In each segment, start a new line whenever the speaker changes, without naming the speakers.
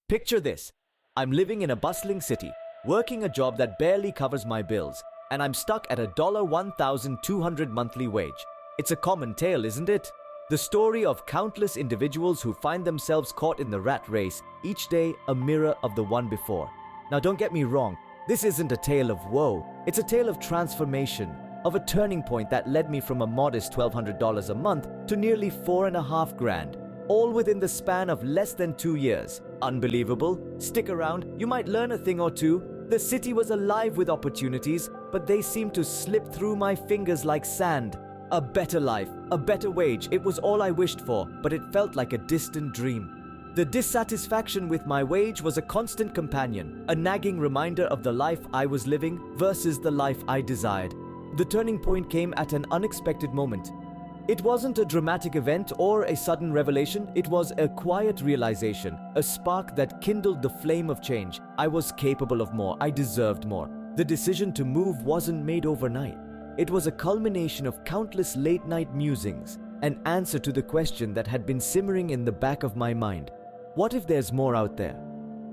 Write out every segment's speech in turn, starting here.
Picture this. I'm living in a bustling city, working a job that barely covers my bills, and I'm stuck at a $1,200 monthly wage. It's a common tale, isn't it? The story of countless individuals who find themselves caught in the rat race, each day a mirror of the one before. Now don't get me wrong, this isn't a tale of woe. It's a tale of transformation, of a turning point that led me from a modest $1,200 a month to nearly $4.5 grand, all within the span of less than 2 years. Unbelievable? Stick around, you might learn a thing or two. The city was alive with opportunities, but they seemed to slip through my fingers like sand. A better life, a better wage, it was all I wished for, but it felt like a distant dream. The dissatisfaction with my wage was a constant companion, a nagging reminder of the life I was living versus the life I desired. The turning point came at an unexpected moment. It wasn't a dramatic event or a sudden revelation, it was a quiet realization, a spark that kindled the flame of change. I was capable of more, I deserved more. The decision to move wasn't made overnight. It was a culmination of countless late-night musings, an answer to the question that had been simmering in the back of my mind. What if there's more out there?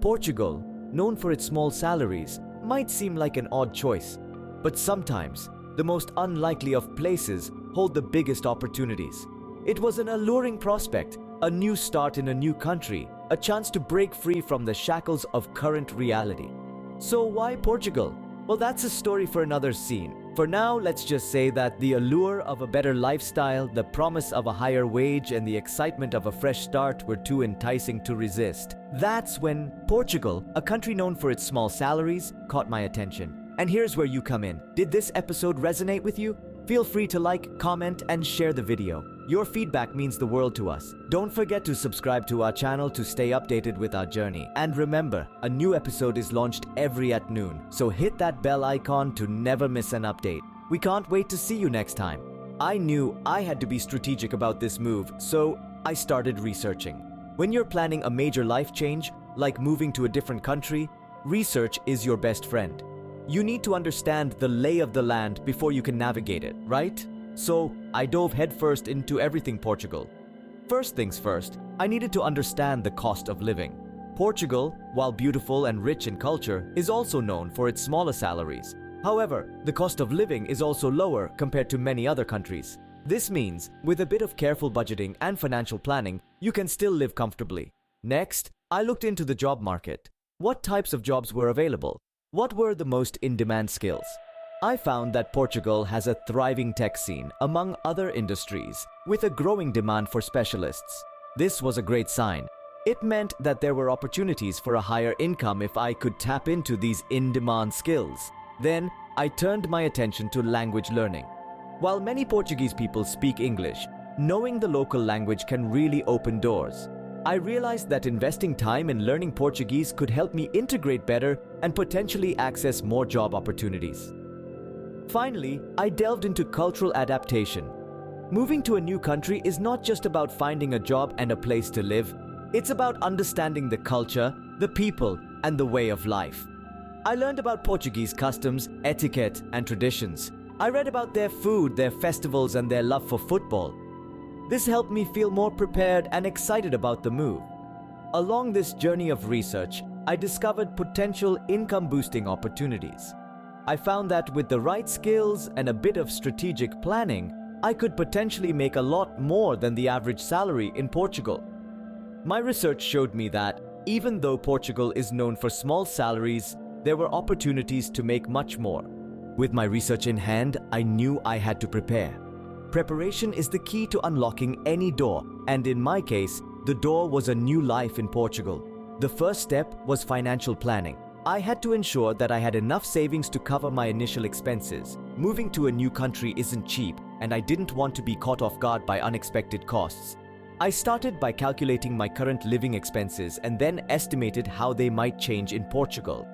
Portugal, known for its small salaries, might seem like an odd choice, but sometimes the most unlikely of places hold the biggest opportunities. It was an alluring prospect, a new start in a new country, a chance to break free from the shackles of current reality. So why Portugal? Well, that's a story for another scene. For now, let's just say that the allure of a better lifestyle, the promise of a higher wage, and the excitement of a fresh start were too enticing to resist. That's when Portugal, a country known for its small salaries, caught my attention. And here's where you come in. Did this episode resonate with you? Feel free to like, comment, and share the video. Your feedback means the world to us. Don't forget to subscribe to our channel to stay updated with our journey. And remember, a new episode is launched every at noon, so hit that bell icon to never miss an update. We can't wait to see you next time. I knew I had to be strategic about this move, so I started researching. When you're planning a major life change, like moving to a different country, research is your best friend. You need to understand the lay of the land before you can navigate it, right? So I dove headfirst into everything Portugal. First things first, I needed to understand the cost of living. Portugal, while beautiful and rich in culture, is also known for its smaller salaries. However, the cost of living is also lower compared to many other countries. This means, with a bit of careful budgeting and financial planning, you can still live comfortably. Next, I looked into the job market. What types of jobs were available? What were the most in-demand skills? I found that Portugal has a thriving tech scene, among other industries, with a growing demand for specialists. This was a great sign. It meant that there were opportunities for a higher income if I could tap into these in-demand skills. Then, I turned my attention to language learning. While many Portuguese people speak English, knowing the local language can really open doors. I realized that investing time in learning Portuguese could help me integrate better and potentially access more job opportunities. Finally, I delved into cultural adaptation. Moving to a new country is not just about finding a job and a place to live. It's about understanding the culture, the people, and the way of life. I learned about Portuguese customs, etiquette, and traditions. I read about their food, their festivals, and their love for football. This helped me feel more prepared and excited about the move. Along this journey of research, I discovered potential income-boosting opportunities. I found that with the right skills and a bit of strategic planning, I could potentially make a lot more than the average salary in Portugal. My research showed me that, even though Portugal is known for small salaries, there were opportunities to make much more. With my research in hand, I knew I had to prepare. Preparation is the key to unlocking any door, and in my case, the door was a new life in Portugal. The first step was financial planning. I had to ensure that I had enough savings to cover my initial expenses. Moving to a new country isn't cheap, and I didn't want to be caught off guard by unexpected costs. I started by calculating my current living expenses and then estimated how they might change in Portugal.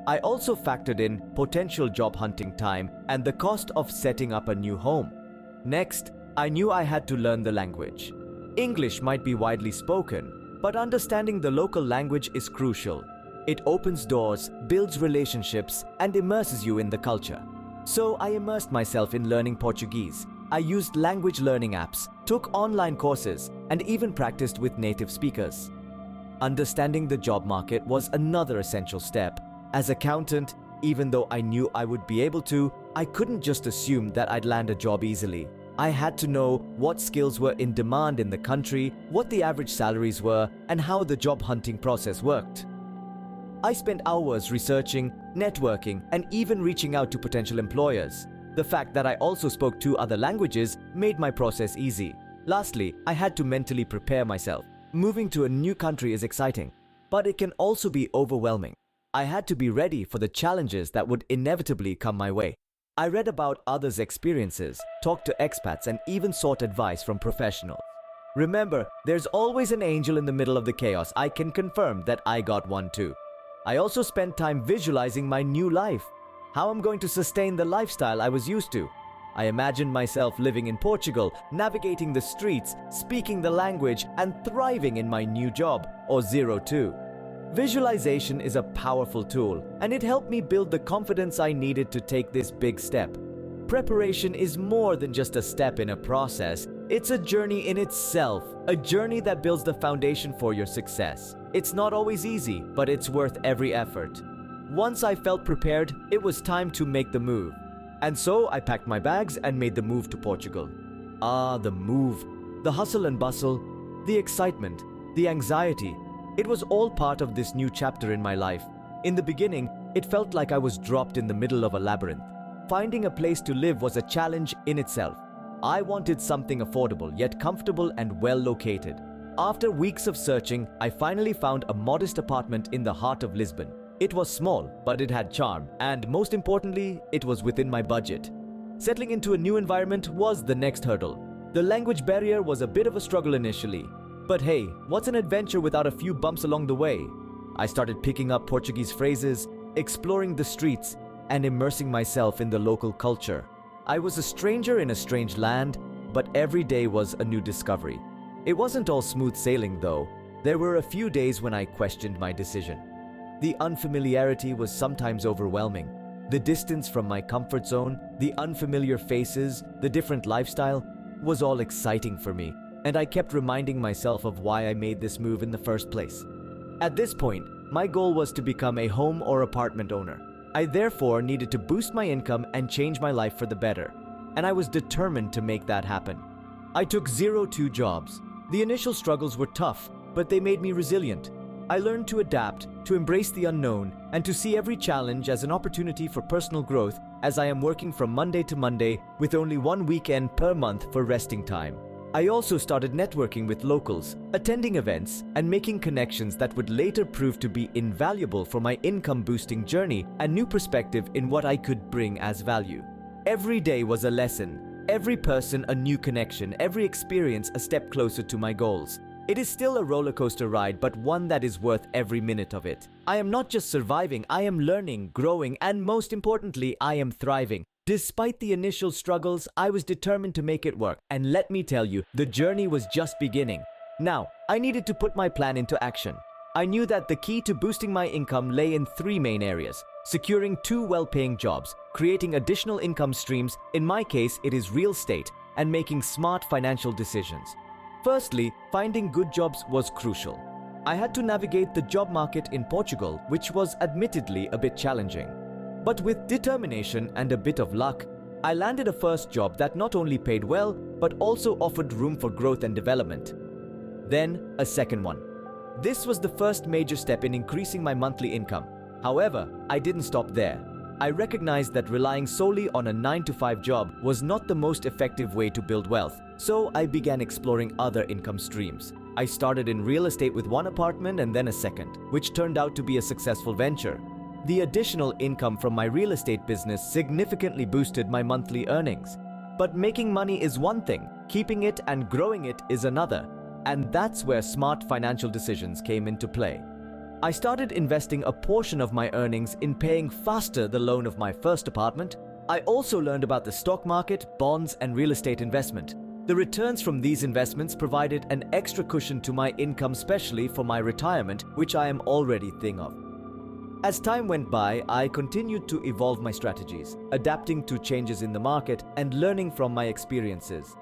I also factored in potential job hunting time and the cost of setting up a new home. Next, I knew I had to learn the language. English might be widely spoken, but understanding the local language is crucial. It opens doors, builds relationships, and immerses you in the culture. So I immersed myself in learning Portuguese. I used language learning apps, took online courses, and even practiced with native speakers. Understanding the job market was another essential step. As accountant, even though I knew I would be able to, I couldn't just assume that I'd land a job easily. I had to know what skills were in demand in the country, what the average salaries were, and how the job hunting process worked. I spent hours researching, networking, and even reaching out to potential employers. The fact that I also spoke 2 other languages made my process easy. Lastly, I had to mentally prepare myself. Moving to a new country is exciting, but it can also be overwhelming. I had to be ready for the challenges that would inevitably come my way. I read about others' experiences, talked to expats, and even sought advice from professionals. Remember, there's always an angel in the middle of the chaos. I can confirm that I got one too. I also spent time visualizing my new life, how I'm going to sustain the lifestyle I was used to. I imagined myself living in Portugal, navigating the streets, speaking the language, and thriving in my new job, or 02. Visualization is a powerful tool, and it helped me build the confidence I needed to take this big step. Preparation is more than just a step in a process. It's a journey in itself, a journey that builds the foundation for your success. It's not always easy, but it's worth every effort. Once I felt prepared, it was time to make the move. And so I packed my bags and made the move to Portugal. The move, the hustle and bustle, the excitement, the anxiety. It was all part of this new chapter in my life. In the beginning, it felt like I was dropped in the middle of a labyrinth. Finding a place to live was a challenge in itself. I wanted something affordable, yet comfortable and well located. After weeks of searching, I finally found a modest apartment in the heart of Lisbon. It was small, but it had charm, and most importantly, it was within my budget. Settling into a new environment was the next hurdle. The language barrier was a bit of a struggle initially. But hey, what's an adventure without a few bumps along the way? I started picking up Portuguese phrases, exploring the streets, and immersing myself in the local culture. I was a stranger in a strange land, but every day was a new discovery. It wasn't all smooth sailing though. There were a few days when I questioned my decision. The unfamiliarity was sometimes overwhelming. The distance from my comfort zone, the unfamiliar faces, the different lifestyle was all exciting for me, and I kept reminding myself of why I made this move in the first place. At this point, my goal was to become a home or apartment owner. I therefore needed to boost my income and change my life for the better, and I was determined to make that happen. I took 02 jobs. The initial struggles were tough, but they made me resilient. I learned to adapt, to embrace the unknown, and to see every challenge as an opportunity for personal growth as I am working from Monday to Monday with only 1 weekend per month for resting time. I also started networking with locals, attending events, and making connections that would later prove to be invaluable for my income-boosting journey and new perspective in what I could bring as value. Every day was a lesson, every person a new connection, every experience a step closer to my goals. It is still a roller coaster ride, but one that is worth every minute of it. I am not just surviving, I am learning, growing, and most importantly, I am thriving. Despite the initial struggles, I was determined to make it work. And let me tell you, the journey was just beginning. Now, I needed to put my plan into action. I knew that the key to boosting my income lay in 3 main areas: securing 2 well-paying jobs, creating additional income streams, in my case it is real estate, and making smart financial decisions. Firstly, finding good jobs was crucial. I had to navigate the job market in Portugal, which was admittedly a bit challenging. But with determination and a bit of luck, I landed a first job that not only paid well, but also offered room for growth and development. Then, a second one. This was the first major step in increasing my monthly income. However, I didn't stop there. I recognized that relying solely on a 9-to-5 job was not the most effective way to build wealth, so I began exploring other income streams. I started in real estate with 1 apartment and then a second, which turned out to be a successful venture. The additional income from my real estate business significantly boosted my monthly earnings. But making money is one thing, keeping it and growing it is another, and that's where smart financial decisions came into play. I started investing a portion of my earnings in paying faster the loan of my first apartment. I also learned about the stock market, bonds, and real estate investment. The returns from these investments provided an extra cushion to my income, especially for my retirement, which I am already thinking of. As time went by, I continued to evolve my strategies, adapting to changes in the market and learning from my experiences.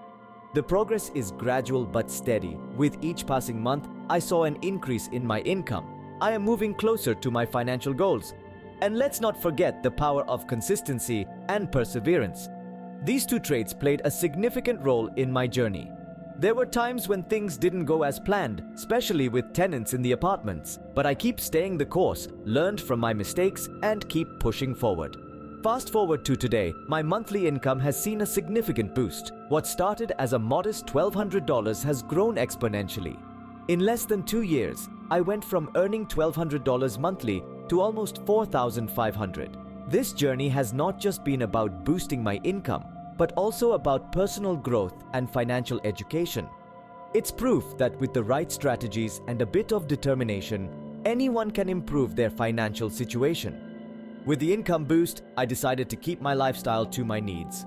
The progress is gradual but steady. With each passing month, I saw an increase in my income. I am moving closer to my financial goals. And let's not forget the power of consistency and perseverance. These two traits played a significant role in my journey. There were times when things didn't go as planned, especially with tenants in the apartments, but I keep staying the course, learned from my mistakes, and keep pushing forward. Fast forward to today, my monthly income has seen a significant boost. What started as a modest $1,200 has grown exponentially. In less than 2 years, I went from earning $1,200 monthly to almost $4,500. This journey has not just been about boosting my income, but also about personal growth and financial education. It's proof that with the right strategies and a bit of determination, anyone can improve their financial situation. With the income boost, I decided to keep my lifestyle to my needs.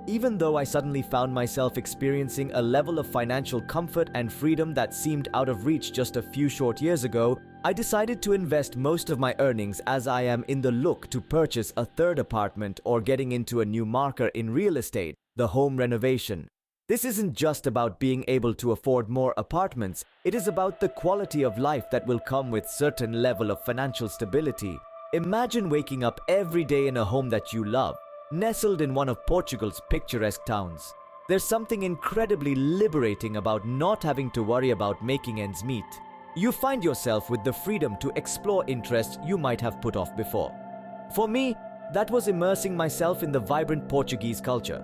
Even though I suddenly found myself experiencing a level of financial comfort and freedom that seemed out of reach just a few short years ago, I decided to invest most of my earnings as I am in the look to purchase a third apartment or getting into a new marker in real estate, the home renovation. This isn't just about being able to afford more apartments, it is about the quality of life that will come with certain level of financial stability. Imagine waking up every day in a home that you love, nestled in one of Portugal's picturesque towns. There's something incredibly liberating about not having to worry about making ends meet. You find yourself with the freedom to explore interests you might have put off before. For me, that was immersing myself in the vibrant Portuguese culture.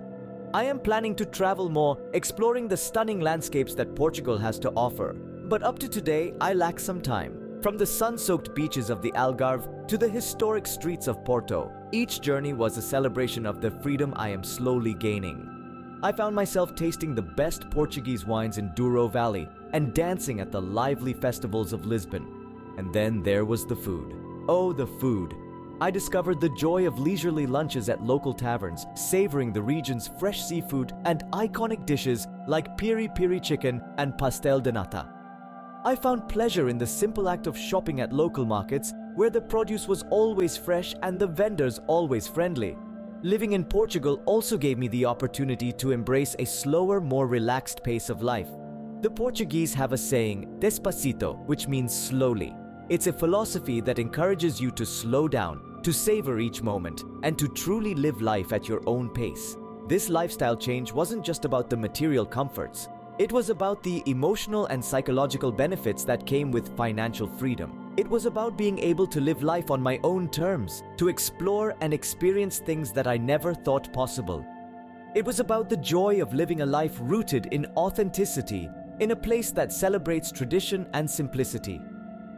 I am planning to travel more, exploring the stunning landscapes that Portugal has to offer. But up to today, I lack some time. From the sun-soaked beaches of the Algarve to the historic streets of Porto, each journey was a celebration of the freedom I am slowly gaining. I found myself tasting the best Portuguese wines in Douro Valley and dancing at the lively festivals of Lisbon. And then there was the food. Oh, the food! I discovered the joy of leisurely lunches at local taverns, savoring the region's fresh seafood and iconic dishes like piri-piri chicken and pastel de nata. I found pleasure in the simple act of shopping at local markets where the produce was always fresh and the vendors always friendly. Living in Portugal also gave me the opportunity to embrace a slower, more relaxed pace of life. The Portuguese have a saying, despacito, which means slowly. It's a philosophy that encourages you to slow down, to savor each moment, and to truly live life at your own pace. This lifestyle change wasn't just about the material comforts. It was about the emotional and psychological benefits that came with financial freedom. It was about being able to live life on my own terms, to explore and experience things that I never thought possible. It was about the joy of living a life rooted in authenticity, in a place that celebrates tradition and simplicity.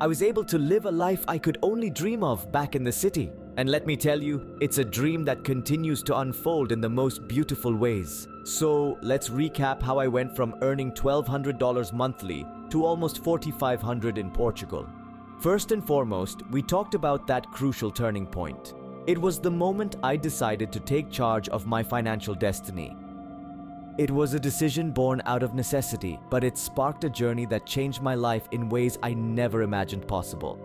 I was able to live a life I could only dream of back in the city. And let me tell you, it's a dream that continues to unfold in the most beautiful ways. So let's recap how I went from earning $1,200 monthly to almost $4,500 in Portugal. First and foremost, we talked about that crucial turning point. It was the moment I decided to take charge of my financial destiny. It was a decision born out of necessity, but it sparked a journey that changed my life in ways I never imagined possible.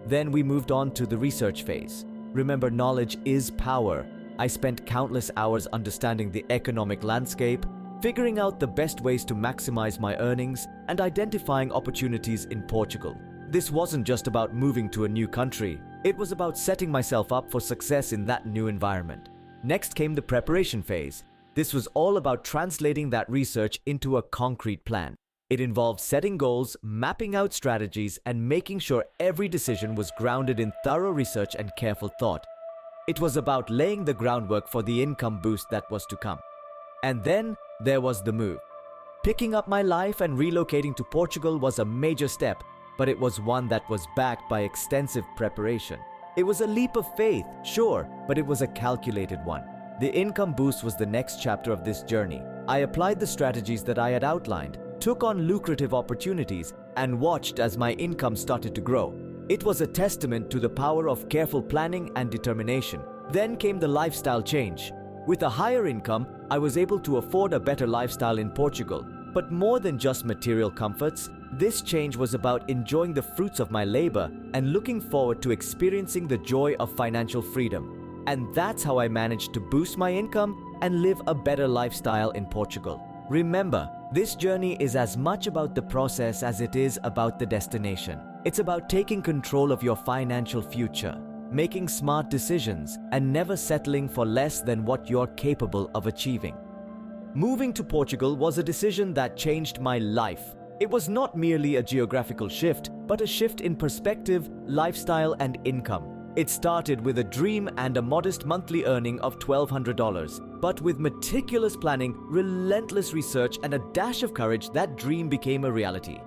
Then we moved on to the research phase. Remember, knowledge is power. I spent countless hours understanding the economic landscape, figuring out the best ways to maximize my earnings, and identifying opportunities in Portugal. This wasn't just about moving to a new country. It was about setting myself up for success in that new environment. Next came the preparation phase. This was all about translating that research into a concrete plan. It involved setting goals, mapping out strategies, and making sure every decision was grounded in thorough research and careful thought. It was about laying the groundwork for the income boost that was to come. And then there was the move. Picking up my life and relocating to Portugal was a major step, but it was one that was backed by extensive preparation. It was a leap of faith, sure, but it was a calculated one. The income boost was the next chapter of this journey. I applied the strategies that I had outlined, took on lucrative opportunities, and watched as my income started to grow. It was a testament to the power of careful planning and determination. Then came the lifestyle change. With a higher income, I was able to afford a better lifestyle in Portugal. But more than just material comforts, this change was about enjoying the fruits of my labor and looking forward to experiencing the joy of financial freedom. And that's how I managed to boost my income and live a better lifestyle in Portugal. Remember, this journey is as much about the process as it is about the destination. It's about taking control of your financial future, making smart decisions, and never settling for less than what you're capable of achieving. Moving to Portugal was a decision that changed my life. It was not merely a geographical shift, but a shift in perspective, lifestyle, and income. It started with a dream and a modest monthly earning of $1,200. But with meticulous planning, relentless research, and a dash of courage, that dream became a reality.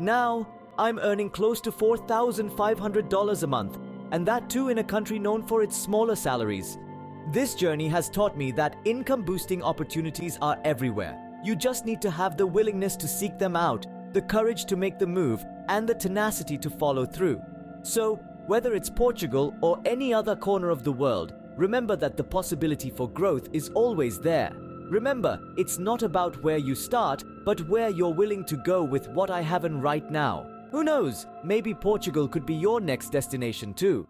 Now, I'm earning close to $4,500 a month, and that too in a country known for its smaller salaries. This journey has taught me that income-boosting opportunities are everywhere. You just need to have the willingness to seek them out, the courage to make the move, and the tenacity to follow through. So, whether it's Portugal or any other corner of the world, remember that the possibility for growth is always there. Remember, it's not about where you start, but where you're willing to go with what I have right now. Who knows, maybe Portugal could be your next destination too.